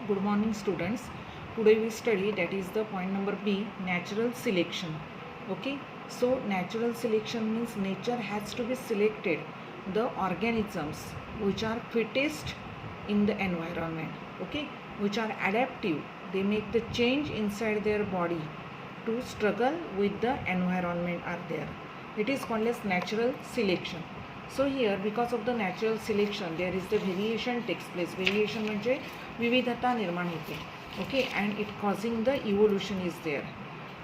Good morning, students. Today we study, that is the point number B, natural selection. Okay, so natural selection means nature has to be selected the organisms which are fittest in the environment, okay, which are adaptive. They make the change inside their body to struggle with the environment are there. It is called as natural selection. So here, because of the natural selection, there is the variation takes place. Variation म्हणजे विविधता निर्माण होते. Okay, and it causing the evolution is there.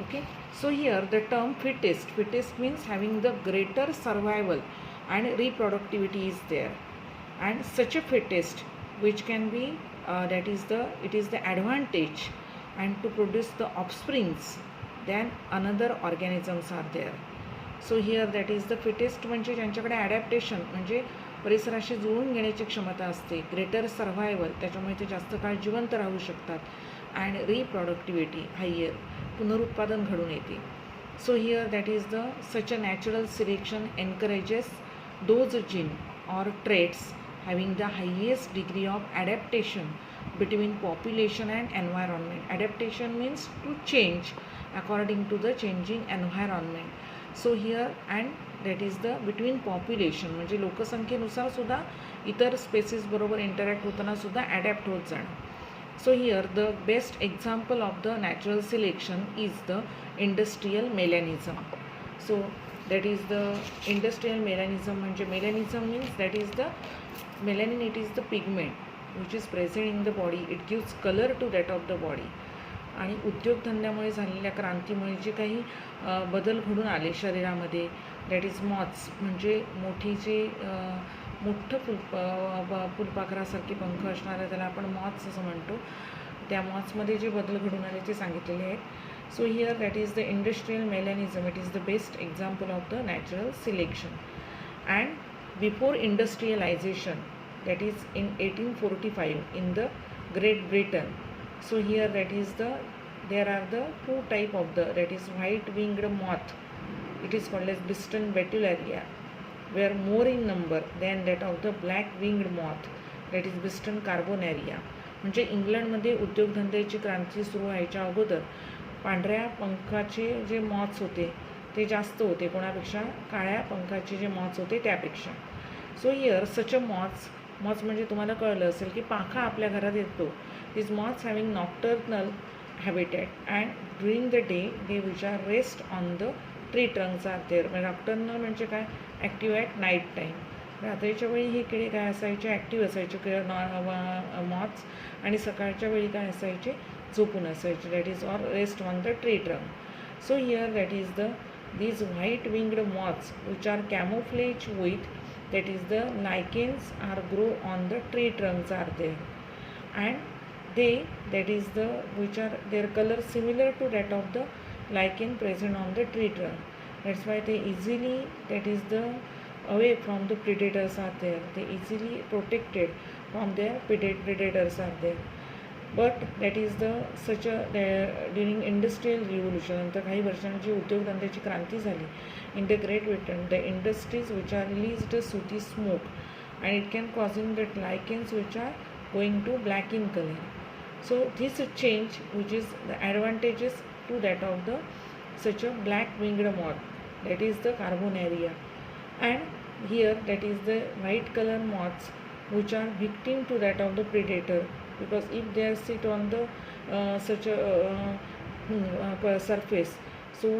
Okay, so here the term fittest. Fittest means having the greater survival and reproductivity is there. And such a fittest which can be it is the advantage and to produce the offsprings then another organisms are there. So here that is the fittest म्हणजे ज्यांच्याकडे adaptation म्हणजे परिसराशी जुळून घेण्याची क्षमता असते, greater survival, त्याच्यामुळे ते जास्त काळ जिवंत राहू शकतात, अँड रिप्रॉडक्टिव्हिटी हायर, पुनरुत्पादन घडून येते. सो here that is the such a natural selection encourages those gene or traits having the highest degree of adaptation between population and environment. Adaptation means to change according to the changing environment. So here and that is the between population म्हणजे लोकसंख्येनुसार सुद्धा इतर spaces बरोबर interact होताना सुद्धा adapt होत जाणं. So here the best example of the natural selection is the industrial melanism. So that is the industrial melanism म्हणजे melanism means that is the melanin, it is the pigment which is present in the body. It gives color to that of the body. आणि उद्योगधंद्यामुळे झालेल्या क्रांतीमुळे जे काही बदल घडून आले शरीरामध्ये, that is moths म्हणजे मोठी जे मोठं फुलपाखरासारखे पंख असणारे त्याला आपण मॉथ्स असं म्हणतो, त्या मॉथ्समध्ये जे बदल घडून आले ते सांगितलेले आहेत. So here that is the industrial melanism. It is the best example of the natural selection. And before industrialisation, that is in 1845 in the Great Britain. So here that is there are the two type of that is white winged moth. It is called as Biston betullaria, were more in number than that of the black winged moth, that is Biston carbonaria. म्हणजे इंग्लंडमध्ये उद्योगधंद्याची क्रांती सुरू व्हायच्या अगोदर पांढऱ्या पंखाचे जे moths होते ते जास्त होते कोणापेक्षा काळ्या पंखाचे जे मॉथ्स होते त्यापेक्षा. So here such a moths म्हणजे तुम्हाला कळलं असेल की पाखा आपल्या घरात येतो. This moths having nocturnal habitat and during the day they which are rest on the tree trunks are there. म्हणजे नॉक्टर्नल म्हणजे काय, ॲक्टिव्ह ॲट नाईट टाईम. रात्रीच्या वेळी हे किडे काय असायचे, ॲक्टिव्ह असायचे मॉथ्स, आणि सकाळच्या वेळी काय असायचे, झोपून असायचे, that is or rest on the tree trunk. So here that is these white winged moths which are camouflage with, that is the lichens are grow on the tree trunks are there, and they that is the which are their color similar to that of the lichen present on the tree trunk. That's why they easily that is the away from the predators are there, they easily protected from their predators are there. But that is the such a during industrial revolution, नंतर काही वर्षांची उद्योगधंद्याची क्रांती झाली in the Great Britain, the industries which are release the sooty smoke and it can causing the lichens which are going to black in colour. So this change which is the advantages to that of the such a black winged moth, that is the carbonaria. And here that is the white colour moths which are victim to that of the predator, because if they sit on the such a surface, so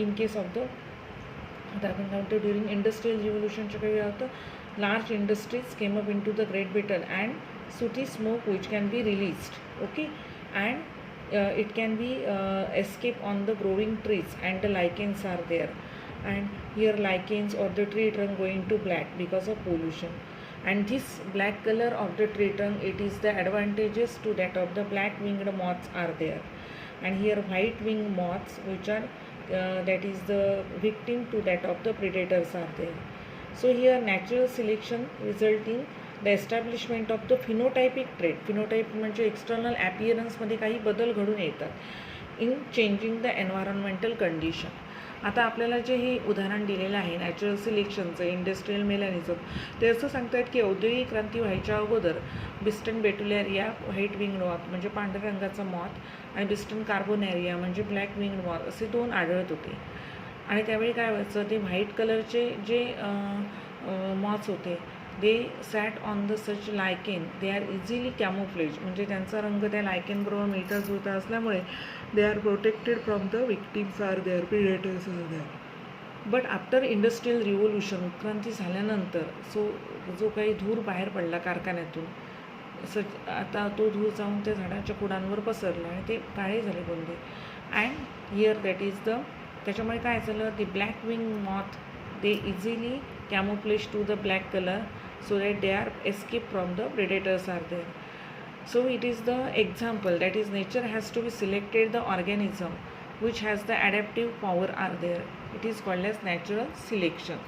in case of the during industrial revolution काही होतं, large industries came up into the Great Britain and sooty smoke which can be released, okay, and it can be escape on the growing trees and the lichens are there, and here lichens or the tree trunk going to black because of pollution. And this black color of the tree trunk, it is the advantages to that of the black winged moths are there, and here white winged moths which are that is the victim to that of the predators are there. So here natural selection result in the establishment of the phenotypic trait. phenotype म्हणजे external ॲपियरन्समध्ये काही बदल घडून येतात in changing the environmental condition. आता आपल्याला जे हे उदाहरण दिलेलं आहे नॅचरल सिलेक्शनचं इंडस्ट्रियल मेलॅनिझम, ते असं सांगतात की औद्योगिक क्रांती व्हायच्या अगोदर बिस्टन बेटुलॅरिया व्हाईट विंग्ड मॉथ म्हणजे पांढऱ्या रंगाचा मॉथ आणि बिस्टन कार्बोनॅरिया म्हणजे ब्लॅक विंग्ड मॉथ असे 2 आढळत होते. आणि त्यावेळी काय व्हायचं, ते व्हाईट कलरचे जे मॉथ्स होते they sat on the such lichen, they are easily camouflage म्हणजे त्यांचा रंग त्या लायकेनबरोबर मिळता जुळता असल्यामुळे they are protected from the victims are there, predators are there. But after industrial revolution उत्क्रांती झाल्यानंतर जो काही धूर बाहेर पडला कारखान्यातून, आता तो धूर जाऊन त्या झाडाच्या कुडांवर पसरला आणि ते काळे झाले कोणते. And here that is the, त्याच्यामुळे काय झालं, the black wing moth they easily camouflage to the black colour so that they are escape from the predators are there. So it is the example that is nature has to be selected the organism which has the adaptive power are there. It is called as natural selection.